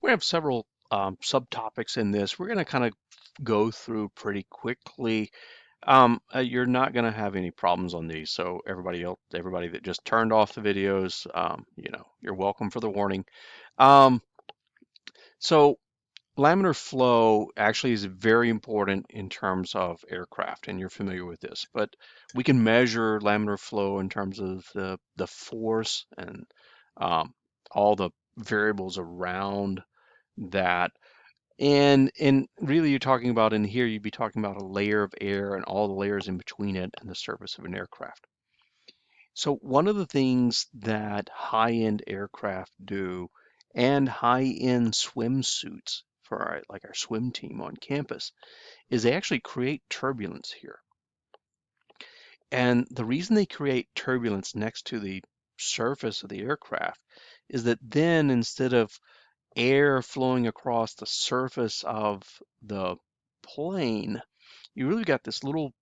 We have several subtopics in this. We're going to kind of go through pretty quickly. You're not going to have any problems on these, so everybody that just turned off the videos, you're welcome for the warning. Um, so laminar flow actually is very important in terms of aircraft, and you're familiar with this. But we can measure laminar flow in terms of the force and um, all the variables around that. And really you're talking about in here, you'd be talking about a layer of air and all the layers in between it and the surface of an aircraft. So one of the things that high-end aircraft do and high-end swimsuits for our swim team on campus is they actually create turbulence here. And the reason they create turbulence next to the surface of the aircraft is that then instead of air flowing across the surface of the plane, you really got these little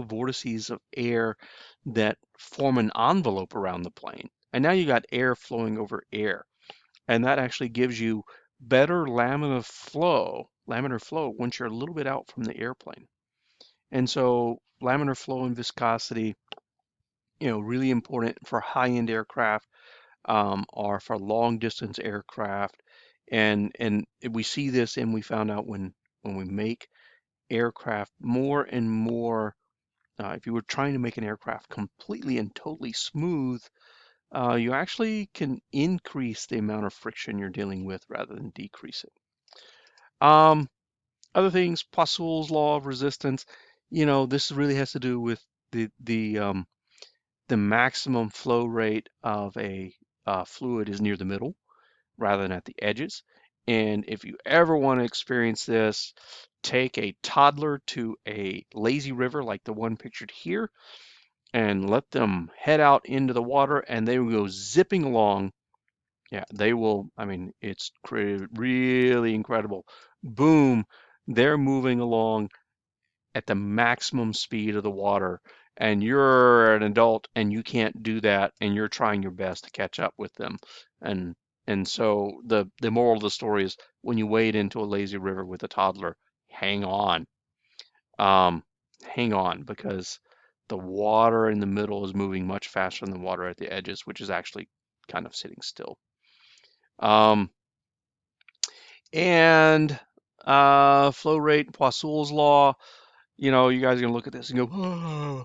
vortices of air that form an envelope around the plane. And now you got air flowing over air. And that actually gives you better laminar flow once you're a little bit out from the airplane. And so laminar flow and viscosity, really important for high-end aircraft, or for long distance aircraft. And we see this, and we found out when we make aircraft more and more, if you were trying to make an aircraft completely and totally smooth, you actually can increase the amount of friction you're dealing with rather than decrease it. Other things, Poiseuille's law of resistance, this really has to do with the maximum flow rate of a fluid is near the middle rather than at the edges. And if you ever want to experience this, take a toddler to a lazy river like the one pictured here and let them head out into the water and they will go zipping along. Yeah, they will. I mean, it's really incredible. Boom, they're moving along at the maximum speed of the water, and you're an adult and you can't do that, and you're trying your best to catch up with them. And and so the moral of the story is when you wade into a lazy river with a toddler, hang on. Um, hang on, because the water in the middle is moving much faster than the water at the edges, which is actually kind of sitting still. Um, and Flow rate, Poiseuille's law. You guys are gonna look at this and go, oh.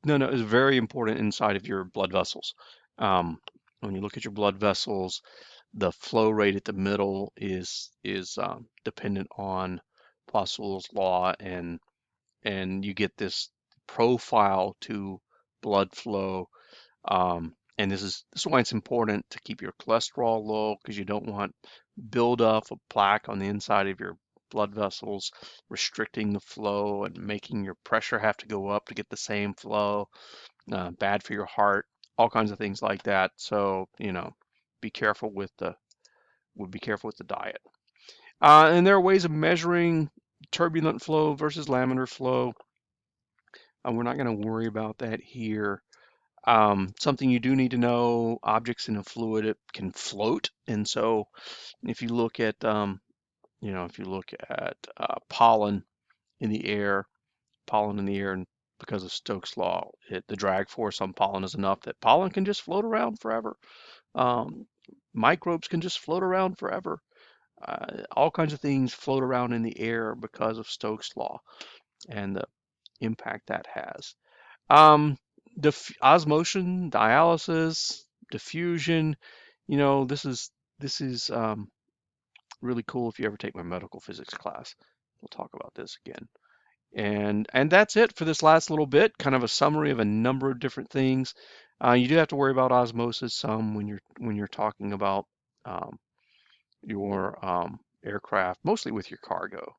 No, no, it's very important inside of your blood vessels. When you look at your blood vessels, the flow rate at the middle is dependent on Poiseuille's law, and you get this profile to blood flow. And this is why it's important to keep your cholesterol low, because you don't want buildup of plaque on the inside of your blood vessels, restricting the flow and making your pressure have to go up to get the same flow. Bad for your heart, all kinds of things like that. So, be careful with the diet. And there are ways of measuring turbulent flow versus laminar flow. We're not going to worry about that here. Something you do need to know, objects in a fluid, it can float. And so if you look at, pollen in the air, and because of Stokes' law, the drag force on pollen is enough that pollen can just float around forever. Um, Microbes can just float around forever. All kinds of things float around in the air because of Stokes' law and the impact that has. Um, Osmosis, dialysis, diffusion, this is really cool if you ever take my medical physics class. We'll talk about this again. And that's it for this last little bit, kind of a summary of a number of different things. You do have to worry about osmosis some when you're talking about um, your aircraft, mostly with your cargo,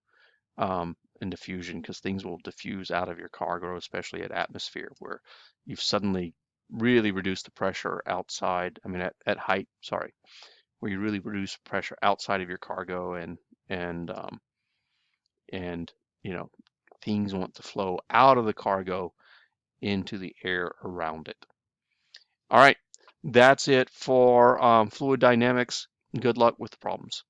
and diffusion, because things will diffuse out of your cargo, especially at atmosphere, where you've suddenly really reduced the pressure outside. I mean, at height, sorry, where you really reduce pressure outside of your cargo, and and you know things want to flow out of the cargo into the air around it. All right, that's it for fluid dynamics. Good luck with the problems.